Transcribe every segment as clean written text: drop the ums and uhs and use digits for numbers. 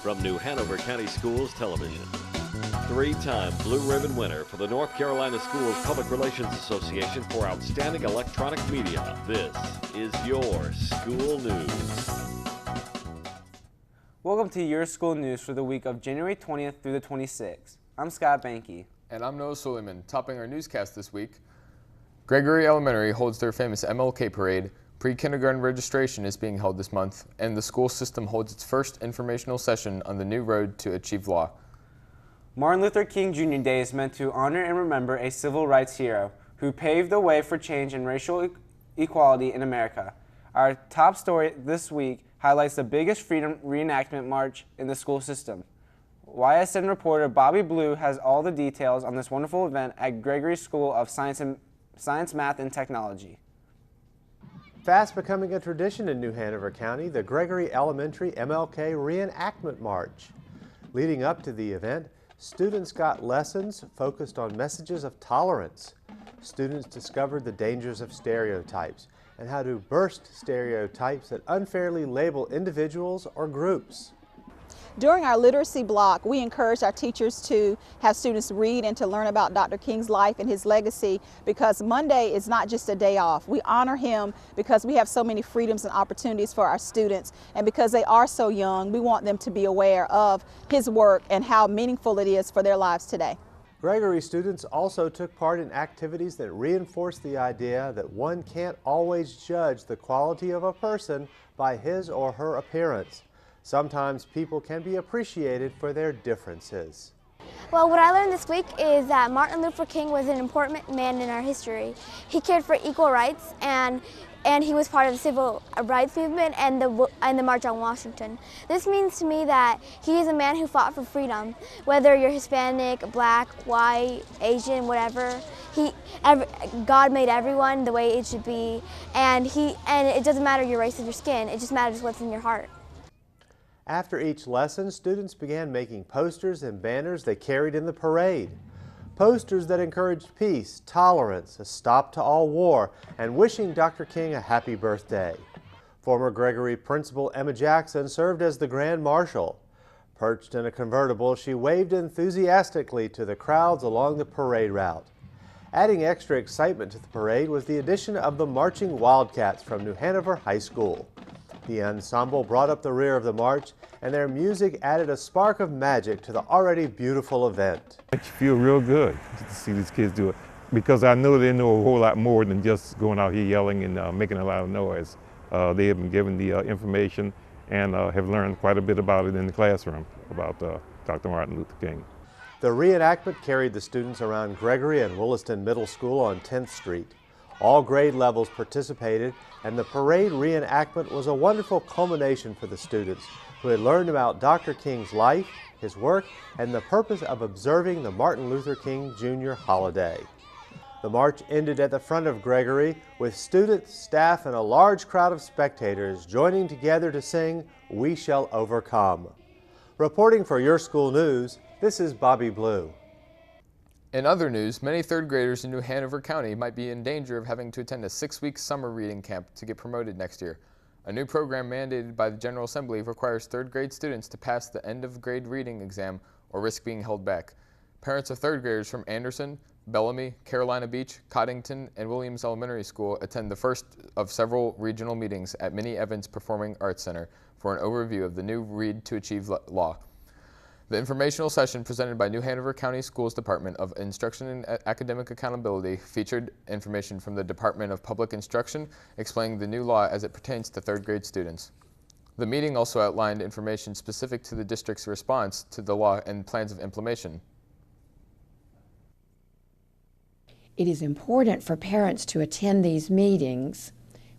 from New Hanover County Schools Television. Three-time Blue Ribbon winner for the North Carolina Schools Public Relations Association for Outstanding Electronic Media. This is your school news. Welcome to your school news for the week of January 20th through the 26th. I'm Scott Banky. And I'm Noah Suleiman. Topping our newscast this week, Gregory Elementary holds their famous MLK parade. Pre-kindergarten registration is being held this month, and the school system holds its first informational session on the new road to achieve law. Martin Luther King Jr. Day is meant to honor and remember a civil rights hero who paved the way for change and racial equality in America. Our top story this week highlights the biggest freedom reenactment march in the school system. YSN reporter Bobby Blue has all the details on this wonderful event at Gregory School of Science, Math, and Technology. Fast becoming a tradition in New Hanover County, the Gregory Elementary MLK Reenactment March. Leading up to the event, students got lessons focused on messages of tolerance. Students discovered the dangers of stereotypes and how to burst stereotypes that unfairly label individuals or groups. During our literacy block, we encourage our teachers to have students read and to learn about Dr. King's life and his legacy, because Monday is not just a day off. We honor him because we have so many freedoms and opportunities for our students, and because they are so young, we want them to be aware of his work and how meaningful it is for their lives today. Gregory students also took part in activities that reinforce the idea that one can't always judge the quality of a person by his or her appearance. Sometimes people can be appreciated for their differences. Well, what I learned this week is that Martin Luther King was an important man in our history. He cared for equal rights, and he was part of the civil rights movement and the March on Washington. This means to me that he is a man who fought for freedom. Whether you're Hispanic, black, white, Asian, whatever, God made everyone the way it should be, and it doesn't matter your race or your skin. It just matters what's in your heart. After each lesson, students began making posters and banners they carried in the parade. Posters that encouraged peace, tolerance, a stop to all war, and wishing Dr. King a happy birthday. Former Gregory principal Emma Jackson served as the Grand Marshal. Perched in a convertible, she waved enthusiastically to the crowds along the parade route. Adding extra excitement to the parade was the addition of the Marching Wildcats from New Hanover High School. The ensemble brought up the rear of the march, and their music added a spark of magic to the already beautiful event. It makes you feel real good to see these kids do it, because I know they know a whole lot more than just going out here yelling and making a lot of noise. They have been given the information and have learned quite a bit about it in the classroom, about Dr. Martin Luther King. The reenactment carried the students around Gregory and Williston Middle School on 10th Street. All grade levels participated, and the parade reenactment was a wonderful culmination for the students who had learned about Dr. King's life, his work, and the purpose of observing the Martin Luther King Jr. holiday. The march ended at the front of Gregory with students, staff, and a large crowd of spectators joining together to sing "We Shall Overcome." Reporting for Your School News, this is Bobby Blue. In other news, many third graders in New Hanover County might be in danger of having to attend a 6-week summer reading camp to get promoted next year. A new program mandated by the General Assembly requires third grade students to pass the end of grade reading exam or risk being held back. Parents of third graders from Anderson, Bellamy, Carolina Beach, Coddington, and Williams Elementary School attend the first of several regional meetings at Minnie Evans Performing Arts Center for an overview of the new Read to Achieve law. The informational session presented by New Hanover County Schools Department of Instruction and Academic Accountability featured information from the Department of Public Instruction explaining the new law as it pertains to third grade students. The meeting also outlined information specific to the district's response to the law and plans of implementation. It is important for parents to attend these meetings,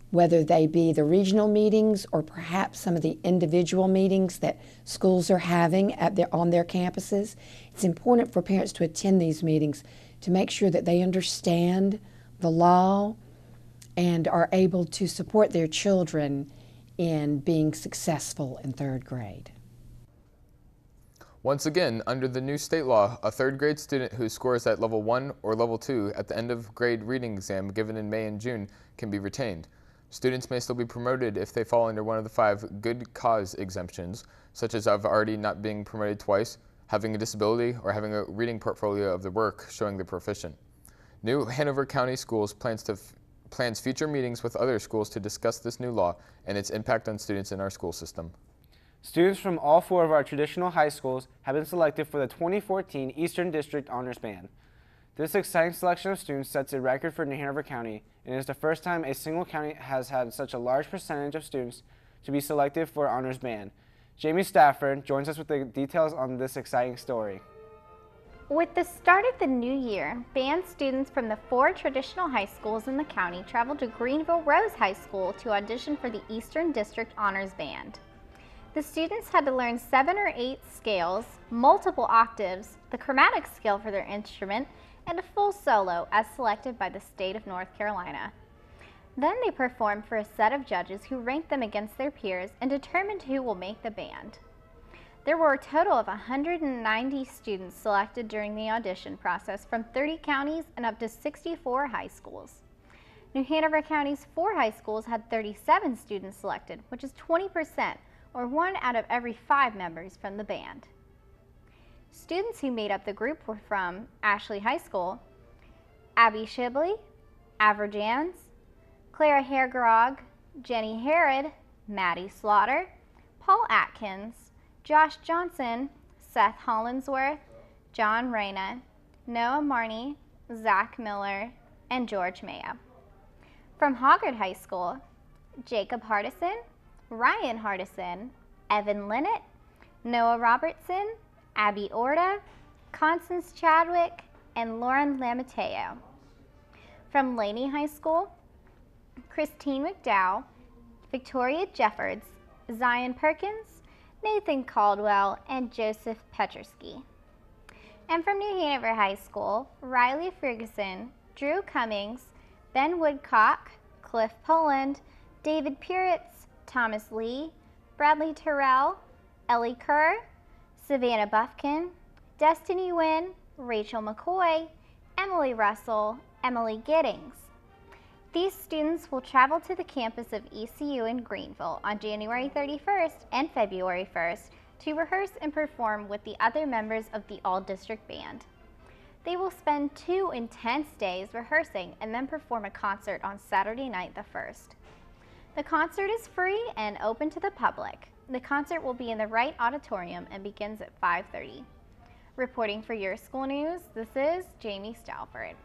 whether they be the regional meetings or perhaps some of the individual meetings that schools are having on their campuses. It's important for parents to attend these meetings to make sure that they understand the law and are able to support their children in being successful in third grade. Once again, under the new state law, a third grade student who scores at level 1 or level 2 at the end of grade reading exam given in May and June can be retained. Students may still be promoted if they fall under one of the 5 good cause exemptions, such as of already not being promoted twice, having a disability, or having a reading portfolio of the work showing they're proficient. New Hanover County Schools plans future meetings with other schools to discuss this new law and its impact on students in our school system. Students from all 4 of our traditional high schools have been selected for the 2014 Eastern District Honors Band. This exciting selection of students sets a record for New Hanover County and is the first time a single county has had such a large percentage of students to be selected for Honors Band. Jamie Stafford joins us with the details on this exciting story. With the start of the new year, band students from the 4 traditional high schools in the county traveled to Greenville Rose High School to audition for the Eastern District Honors Band. The students had to learn 7 or 8 scales, multiple octaves, the chromatic scale for their instrument, and a full solo as selected by the state of North Carolina. Then they performed for a set of judges who ranked them against their peers and determined who will make the band. There were a total of 190 students selected during the audition process from 30 counties and up to 64 high schools. New Hanover County's 4 high schools had 37 students selected, which is 20%, or 1 out of every 5 members from the band. Students who made up the group were from Ashley High School, Abby Shibley, Aver Jans, Clara Haregrog, Jenny Herod, Maddie Slaughter, Paul Atkins, Josh Johnson, Seth Hollinsworth, John Reyna, Noah Marney, Zach Miller, and George Mayo. From Hoggard High School, Jacob Hardison, Ryan Hardison, Evan Linnett, Noah Robertson, Abby Orta, Constance Chadwick, and Lauren Lamateo. From Laney High School, Christine McDowell, Victoria Jeffords, Zion Perkins, Nathan Caldwell, and Joseph Petruski. And from New Hanover High School, Riley Ferguson, Drew Cummings, Ben Woodcock, Cliff Poland, David Puritz, Thomas Lee, Bradley Terrell, Ellie Kerr, Savannah Buffkin, Destiny Wynn, Rachel McCoy, Emily Russell, Emily Giddings. These students will travel to the campus of ECU in Greenville on January 31st and February 1st to rehearse and perform with the other members of the All-District Band. They will spend 2 intense days rehearsing and then perform a concert on Saturday night the 1st. The concert is free and open to the public. The concert will be in the Wright Auditorium and begins at 5:30. Reporting for Your School News, this is Jamie Stafford.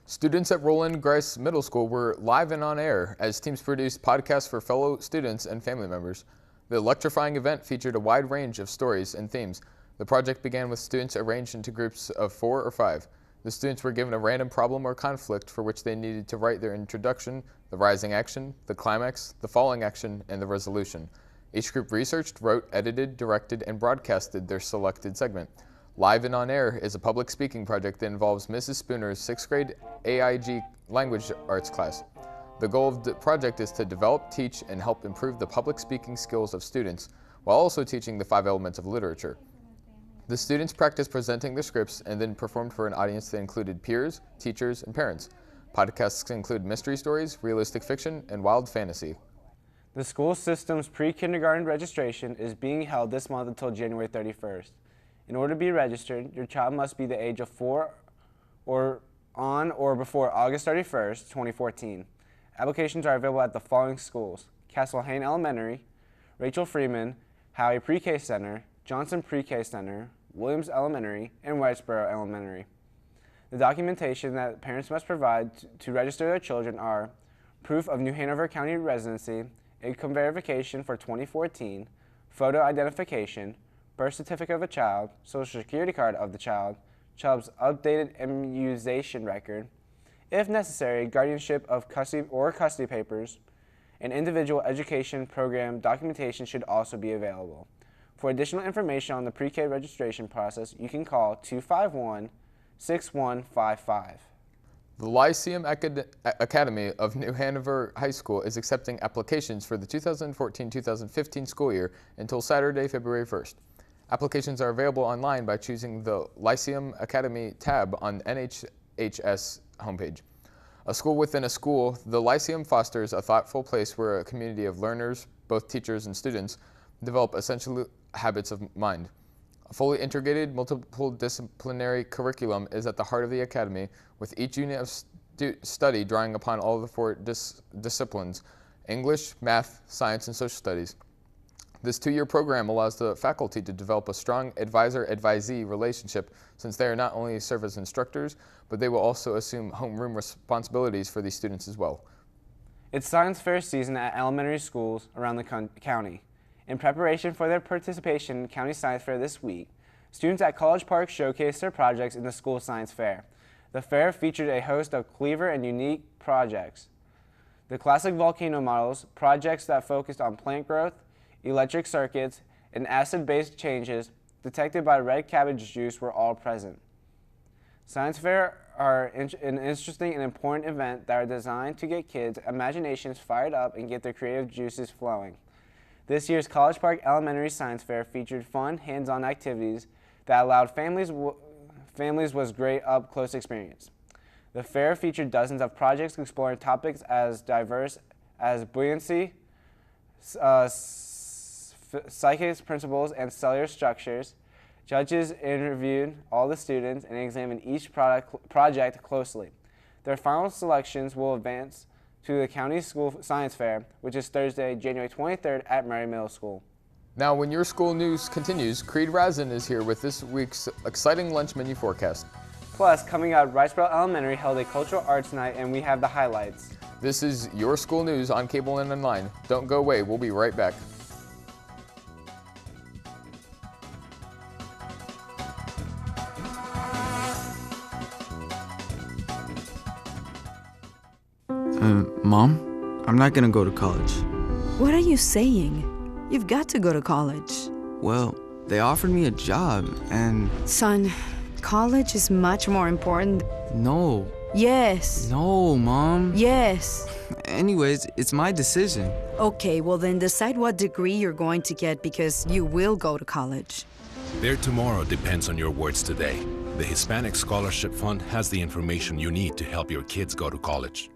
Students at Roland Grice Middle School were live and on air as teams produced podcasts for fellow students and family members. The electrifying event featured a wide range of stories and themes. The project began with students arranged into groups of 4 or 5. The students were given a random problem or conflict for which they needed to write their introduction, the rising action, the climax, the falling action, and the resolution. Each group researched, wrote, edited, directed, and broadcasted their selected segment. Live and on Air is a public speaking project that involves Mrs. Spooner's 6th grade AIG language arts class. The goal of the project is to develop, teach, and help improve the public speaking skills of students, while also teaching the 5 elements of literature. The students practiced presenting the scripts and then performed for an audience that included peers, teachers, and parents. Podcasts include mystery stories, realistic fiction, and wild fantasy. The school system's pre-kindergarten registration is being held this month until January 31st. In order to be registered, your child must be the age of 4 or on or before August 31st, 2014. Applications are available at the following schools: Castle Hayne Elementary, Rachel Freeman, Howie Pre-K Center, Johnson Pre-K Center, Williams Elementary, and Whitesboro Elementary. The documentation that parents must provide to register their children are proof of New Hanover County residency, income verification for 2014, photo identification, birth certificate of a child, social security card of the child, child's updated immunization record, if necessary, guardianship of custody papers, and individual education program documentation should also be available. For additional information on the pre-K registration process, you can call 251-6155. The Lyceum Academy of New Hanover High School is accepting applications for the 2014-2015 school year until Saturday, February 1st. Applications are available online by choosing the Lyceum Academy tab on NHHS homepage. A school within a school, the Lyceum fosters a thoughtful place where a community of learners, both teachers and students, develop essential habits of mind. A fully integrated, multidisciplinary curriculum is at the heart of the academy, with each unit of study drawing upon all of the four disciplines: English, math, science, and social studies. This 2-year program allows the faculty to develop a strong advisor-advisee relationship, since they are not only serve as instructors, but they will also assume homeroom responsibilities for these students as well. It's science fair season at elementary schools around the county. In preparation for their participation in County Science Fair this week, students at College Park showcased their projects in the school science fair. The fair featured a host of clever and unique projects. The classic volcano models, projects that focused on plant growth, electric circuits, and acid-based changes detected by red cabbage juice were all present. Science fair are an interesting and important event that are designed to get kids' imaginations fired up and get their creative juices flowing. This year's College Park Elementary Science Fair featured fun, hands-on activities that allowed families was great up-close experience. The fair featured dozens of projects exploring topics as diverse as buoyancy, psychics principles, and cellular structures. Judges interviewed all the students and examined each project closely. Their final selections will advance to the County School Science Fair, which is Thursday, January 23rd at Murray Middle School. Now, when your school news continues, Creed Razin is here with this week's exciting lunch menu forecast. Plus, coming out, Riceboro Elementary held a cultural arts night, and we have the highlights. This is your school news on cable and online. Don't go away. We'll be right back. Mom, I'm not gonna go to college. What are you saying? You've got to go to college. Well, they offered me a job and... Son, college is much more important. No. Yes. No, Mom. Yes. Anyways, it's my decision. Okay, well then decide what degree you're going to get, because you will go to college. Their tomorrow depends on your words today. The Hispanic Scholarship Fund has the information you need to help your kids go to college.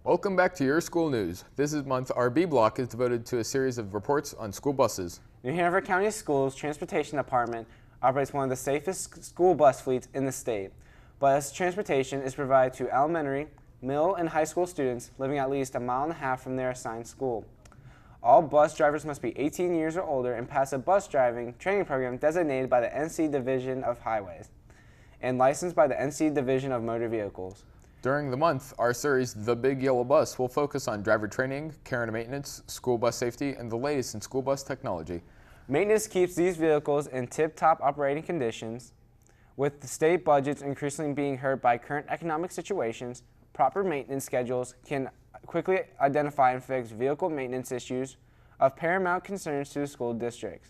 Welcome back to Your School News. This month, our B block is devoted to a series of reports on school buses. New Hanover County Schools Transportation Department operates one of the safest school bus fleets in the state. Bus transportation is provided to elementary, middle, and high school students living at least 1.5 miles from their assigned school. All bus drivers must be 18 years or older and pass a bus driving training program designated by the NC Division of Highways and licensed by the NC Division of Motor Vehicles. During the month, our series, The Big Yellow Bus, will focus on driver training, care and maintenance, school bus safety, and the latest in school bus technology. Maintenance keeps these vehicles in tip-top operating conditions. With the state budgets increasingly being hurt by current economic situations, proper maintenance schedules can quickly identify and fix vehicle maintenance issues of paramount concerns to the school districts.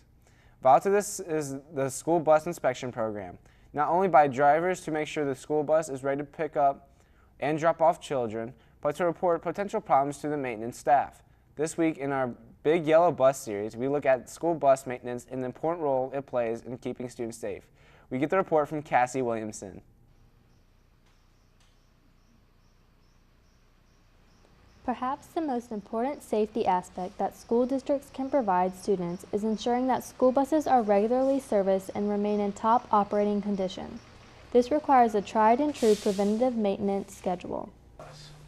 Vital to this is the school bus inspection program, not only by drivers to make sure the school bus is ready to pick up and drop off children, but to report potential problems to the maintenance staff. This week in our Big Yellow Bus series, we look at school bus maintenance and the important role it plays in keeping students safe. We get the report from Cassie Williamson. Perhaps the most important safety aspect that school districts can provide students is ensuring that school buses are regularly serviced and remain in top operating condition. This requires a tried and true preventative maintenance schedule.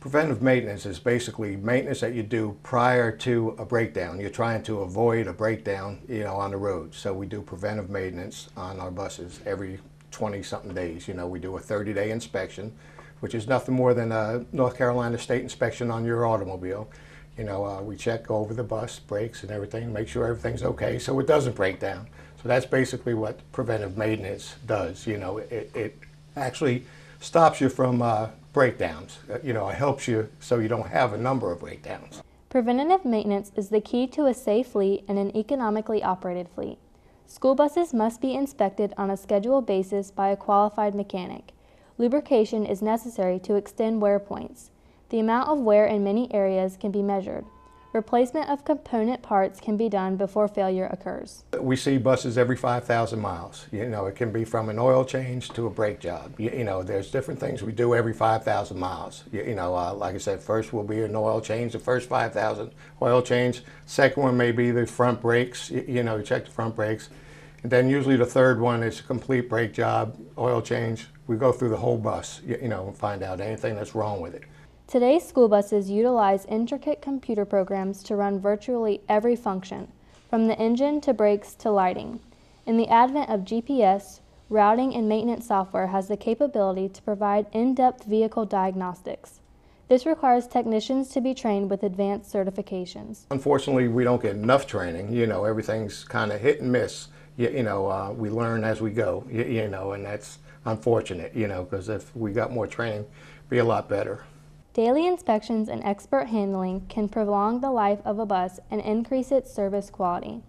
Preventive maintenance is basically maintenance that you do prior to a breakdown. You're trying to avoid a breakdown, on the road. So we do preventive maintenance on our buses every 20-something days. We do a 30-day inspection, which is nothing more than a North Carolina state inspection on your automobile. We check over the bus, brakes and everything, make sure everything's okay so it doesn't break down. So that's basically what preventive maintenance does. It actually stops you from breakdowns. It helps you so you don't have a number of breakdowns. Preventative maintenance is the key to a safe fleet and an economically operated fleet. School buses must be inspected on a scheduled basis by a qualified mechanic. Lubrication is necessary to extend wear points. The amount of wear in many areas can be measured. Replacement of component parts can be done before failure occurs. We see buses every 5,000 miles. You know, it can be from an oil change to a brake job. You know, there's different things we do every 5,000 miles. You know, like I said, first will be an oil change, the first 5,000 oil change. Second one may be the front brakes, you know, you check the front brakes. And then usually the third one is a complete brake job, oil change. We go through the whole bus, you know, and find out anything that's wrong with it. Today's school buses utilize intricate computer programs to run virtually every function, from the engine to brakes to lighting. And the advent of GPS, routing, and maintenance software has the capability to provide in-depth vehicle diagnostics. This requires technicians to be trained with advanced certifications. Unfortunately, we don't get enough training. You know, everything's kind of hit and miss. You know, we learn as we go, you know, and that's unfortunate, you know, because if we got more training, it'd be a lot better. Daily inspections and expert handling can prolong the life of a bus and increase its service quality.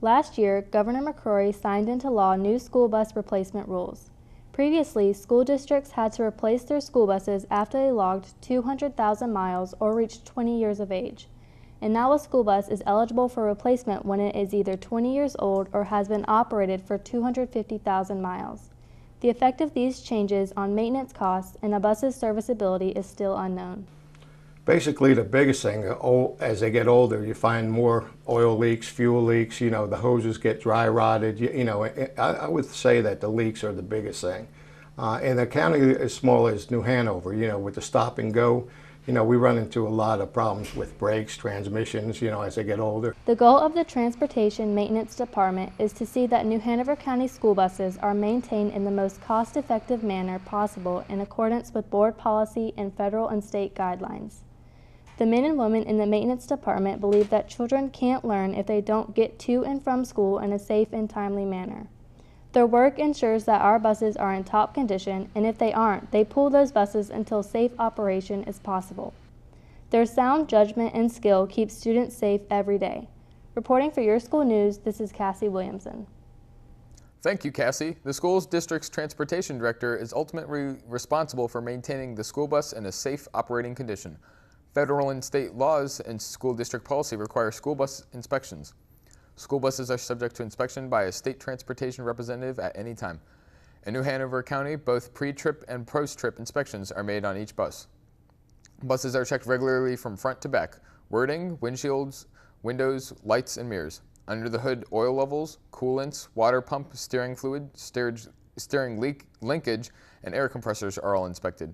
Last year, Governor McCrory signed into law new school bus replacement rules. Previously, school districts had to replace their school buses after they logged 200,000 miles or reached 20 years of age. And now a school bus is eligible for replacement when it is either 20 years old or has been operated for 250,000 miles. The effect of these changes on maintenance costs and a bus's serviceability is still unknown. Basically, the biggest thing, as they get older, you find more oil leaks, fuel leaks, you know, the hoses get dry rotted. You know, I would say that the leaks are the biggest thing. In a county as small as New Hanover, you know, with the stop and go, you know, we run into a lot of problems with brakes, transmissions, you know, as they get older. The goal of the Transportation Maintenance Department is to see that New Hanover County school buses are maintained in the most cost-effective manner possible in accordance with board policy and federal and state guidelines. The men and women in the maintenance department believe that children can't learn if they don't get to and from school in a safe and timely manner. Their work ensures that our buses are in top condition, and if they aren't, they pull those buses until safe operation is possible. Their sound judgment and skill keep students safe every day. Reporting for Your School News, this is Cassie Williamson. Thank you, Cassie. The school's district's transportation director is ultimately responsible for maintaining the school bus in a safe operating condition. Federal and state laws and school district policy require school bus inspections. School buses are subject to inspection by a state transportation representative at any time. In New Hanover County, both pre-trip and post-trip inspections are made on each bus. Buses are checked regularly from front to back: wording, windshields, windows, lights, and mirrors. Under the hood, oil levels, coolants, water pump, steering fluid, steering linkage, and air compressors are all inspected.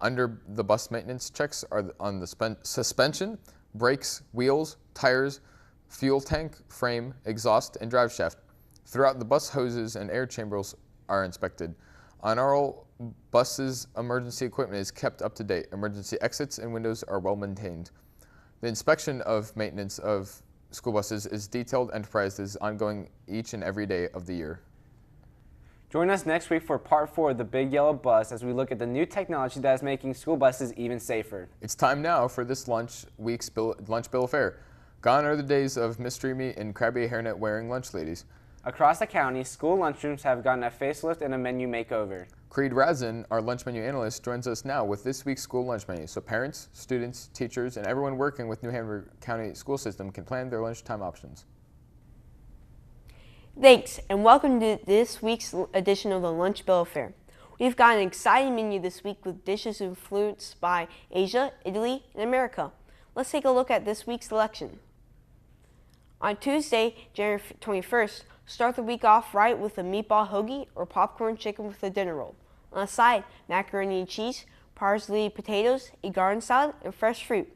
Under the bus maintenance checks are on the suspension, brakes, wheels, tires, fuel tank, frame, exhaust, and drive shaft. Throughout the bus, hoses and air chambers are inspected. On all buses, emergency equipment is kept up to date. Emergency exits and windows are well maintained. The inspection of maintenance of school buses is detailed enterprise that is ongoing each and every day of the year. Join us next week for part 4 of the Big Yellow Bus as we look at the new technology that is making school buses even safer. It's time now for this week's lunch bill of fare. Gone are the days of mystery meat and crabby hairnet wearing lunch ladies. Across the county, school lunchrooms have gotten a facelift and a menu makeover. Creed Razin, our lunch menu analyst, joins us now with this week's school lunch menu, so parents, students, teachers, and everyone working with New Hanover County school system can plan their lunchtime options. Thanks, and welcome to this week's edition of the Lunch Bill of Fare. We've got an exciting menu this week with dishes influenced by Asia, Italy, and America. Let's take a look at this week's selection. On Tuesday, January 21st, start the week off right with a meatball hoagie or popcorn chicken with a dinner roll. On the side, macaroni and cheese, parsley potatoes, a garden salad, and fresh fruit.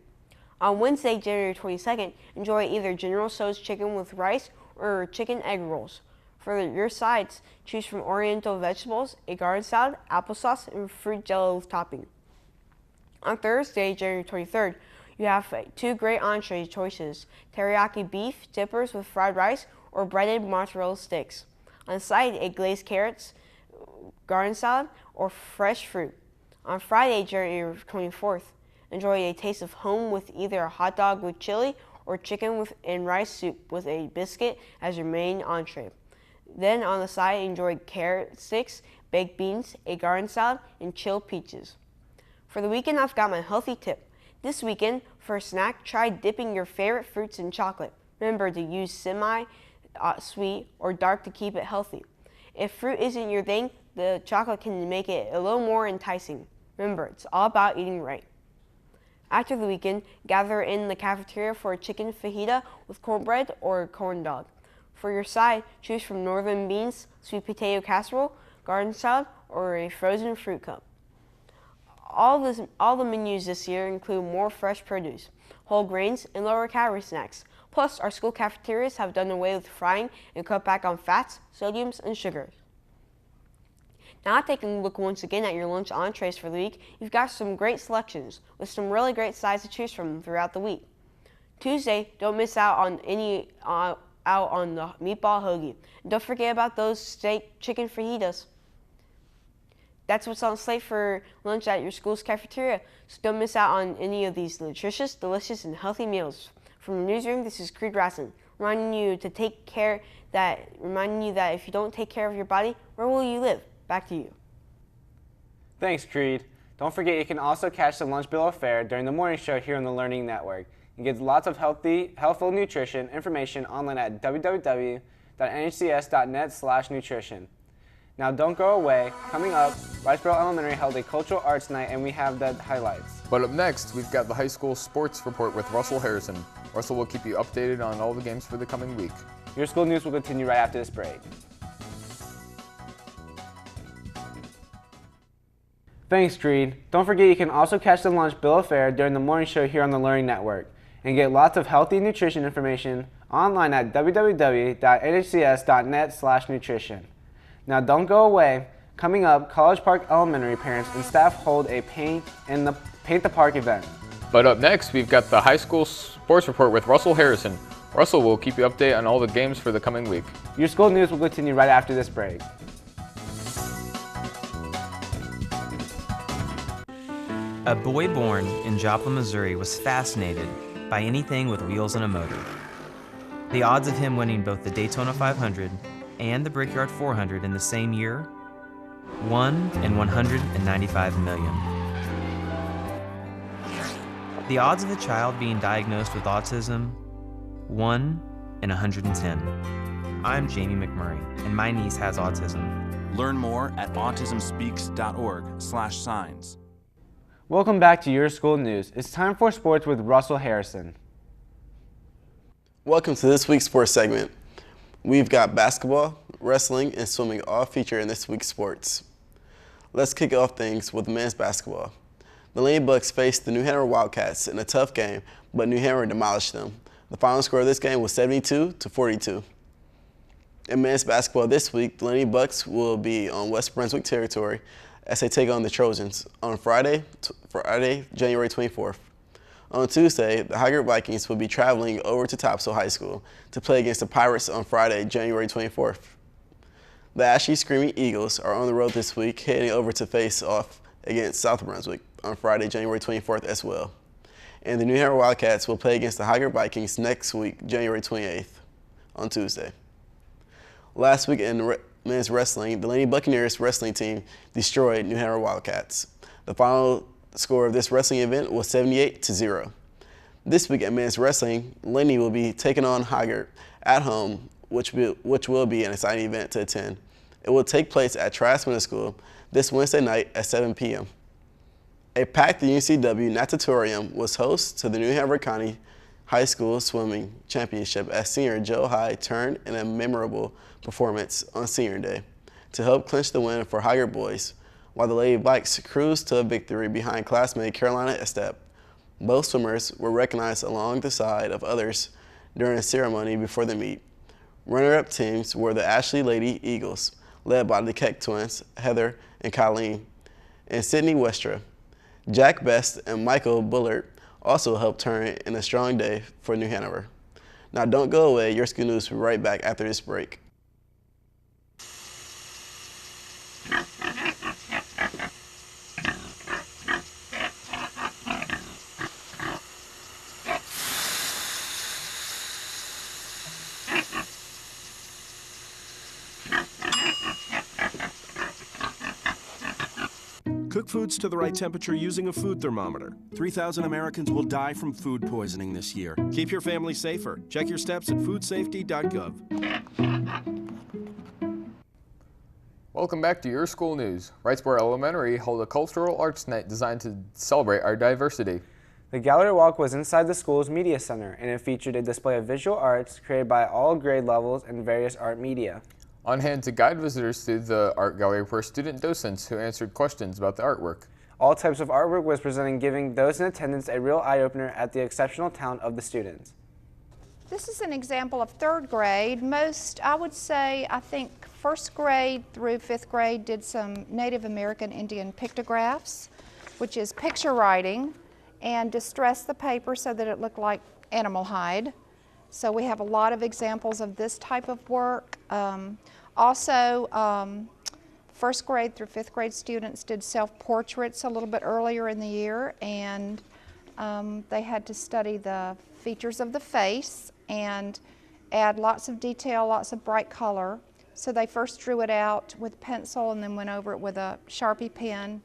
On Wednesday, January 22nd, enjoy either General Tso's chicken with rice or chicken egg rolls. For your sides, choose from oriental vegetables, a garden salad, applesauce, and fruit jello topping. On Thursday, January 23rd, you have 2 great entree choices: teriyaki beef dippers with fried rice or breaded mozzarella sticks. On the side, a glazed carrots, garden salad, or fresh fruit. On Friday, January 24th, enjoy a taste of home with either a hot dog with chili or chicken and rice soup with a biscuit as your main entree. Then on the side, enjoy carrot sticks, baked beans, a garden salad, and chilled peaches. For the weekend, I've got my healthy tip. This weekend, for a snack, try dipping your favorite fruits in chocolate. Remember to use semi-sweet or dark to keep it healthy. If fruit isn't your thing, the chocolate can make it a little more enticing. Remember, it's all about eating right. After the weekend, gather in the cafeteria for a chicken fajita with cornbread or a corn dog. For your side, choose from northern beans, sweet potato casserole, garden salad, or a frozen fruit cup. All the menus this year include more fresh produce, whole grains, and lower calorie snacks. Plus, our school cafeterias have done away with frying and cut back on fats, sodiums, and sugars. Now taking a look once again at your lunch entrees for the week, you've got some great selections with some really great sides to choose from throughout the week. Tuesday, don't miss out on the meatball hoagie. And don't forget about those steak chicken fajitas. That's what's on the slate for lunch at your school's cafeteria, so don't miss out on any of these nutritious, delicious, and healthy meals. From the newsroom, this is Creed Rasson, reminding you that if you don't take care of your body, where will you live? Back to you. Thanks, Creed. Don't forget you can also catch the Lunch Bill of Fare during the morning show here on the Learning Network. You get lots of healthful nutrition information online at www.nhcs.net/nutrition. Now don't go away. Coming up, Riceboro Elementary held a cultural arts night and we have the highlights. But up next, we've got the high school sports report with Russell Harrison. Russell will keep you updated on all the games for the coming week. Your school news will continue right after this break. Thanks, Creed. Don't forget you can also catch the Lunch Bill of Fare during the morning show here on the Learning Network and get lots of healthy nutrition information online at www.nhcs.net/nutrition. Now don't go away. Coming up, College Park Elementary parents and staff hold a Paint the Park event. But up next, we've got the high school sports report with Russell Harrison. Russell will keep you updated on all the games for the coming week. Your school news will continue right after this break. A boy born in Joplin, Missouri was fascinated by anything with wheels and a motor. The odds of him winning both the Daytona 500 and the Brickyard 400 in the same year? 1 in 195 million. The odds of a child being diagnosed with autism? 1 in 110. I'm Jamie McMurray, and my niece has autism. Learn more at autismspeaks.org/signs. Welcome back to Your School News. It's time for sports with Russell Harrison. Welcome to this week's sports segment. We've got basketball, wrestling, and swimming all featured in this week's sports. Let's kick off things with men's basketball. The Lady Bucks faced the New Hanover Wildcats in a tough game, but New Hanover demolished them. The final score of this game was 72-42. In men's basketball this week, the Lady Bucks will be on West Brunswick territory as they take on the Trojans on Friday, January 24th. On Tuesday, the Highgate Vikings will be traveling over to Topsail High School to play against the Pirates on Friday, January 24th. The Ashley Screaming Eagles are on the road this week, heading over to face off against South Brunswick on Friday, January 24th as well. And the New Hanover Wildcats will play against the Highgate Vikings next week, January 28th, on Tuesday. Last week in men's wrestling, the Lady Buccaneers wrestling team destroyed New Hanover Wildcats. The final score of this wrestling event was 78-0. This week at men's wrestling, Lenny will be taking on Highgate at home, which will be an exciting event to attend. It will take place at Trask Middle School this Wednesday night at 7 p.m. A packed UNCW natatorium was host to the New Hanover County High School Swimming Championship as senior Joe Hyde turned in a memorable performance on Senior Day to help clinch the win for Highgate boys, while the Lady Vikes cruised to a victory behind classmate Carolina Estep. Both swimmers were recognized along the side of others during a ceremony before the meet. Runner-up teams were the Ashley Lady Eagles, led by the Keck twins, Heather and Colleen, and Sydney Westra. Jack Best and Michael Bullard also helped turn in a strong day for New Hanover. Now don't go away, Your School News will be right back after this break. Cook foods to the right temperature using a food thermometer. 3,000 Americans will die from food poisoning this year. Keep your family safer. Check your steps at foodsafety.gov. Welcome back to Your School News. Wrightsboro Elementary held a cultural arts night designed to celebrate our diversity. The gallery walk was inside the school's media center, and it featured a display of visual arts created by all grade levels and various art media. On hand to guide visitors through the art gallery were student docents who answered questions about the artwork. All types of artwork was presented, giving those in attendance a real eye-opener at the exceptional talent of the students. This is an example of third grade. I would say, I think first grade through fifth grade did some Native American Indian pictographs, which is picture writing, and distressed the paper so that it looked like animal hide. So we have a lot of examples of this type of work. First grade through fifth grade students did self-portraits a little bit earlier in the year, and they had to study the features of the face and add lots of detail, lots of bright color. So they first drew it out with pencil and then went over it with a Sharpie pen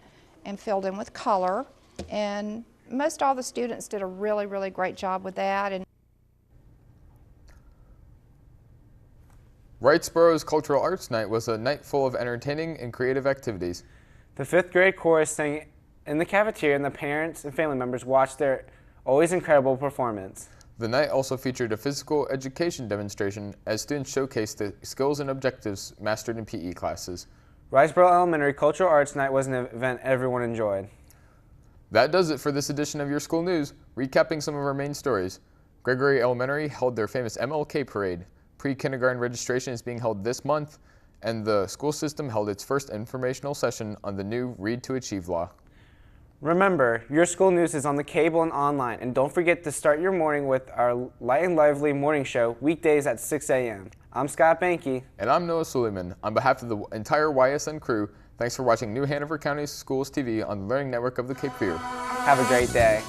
and filled in with color. And most all the students did a really, really great job with that. And Wrightsboro's Cultural Arts Night was a night full of entertaining and creative activities. The fifth grade chorus sang in the cafeteria, and the parents and family members watched their always incredible performance. The night also featured a physical education demonstration as students showcased the skills and objectives mastered in PE classes. Wrightsboro Elementary Cultural Arts Night was an event everyone enjoyed. That does it for this edition of Your School News. Recapping some of our main stories. Gregory Elementary held their famous MLK parade. Pre-kindergarten registration is being held this month, and the school system held its first informational session on the new Read to Achieve law. Remember, Your School News is on the cable and online, and don't forget to start your morning with our Light and Lively morning show, weekdays at 6 a.m. I'm Scott Banky. And I'm Noah Suleiman. On behalf of the entire YSN crew, thanks for watching New Hanover County Schools TV on the Learning Network of the Cape Fear. Have a great day.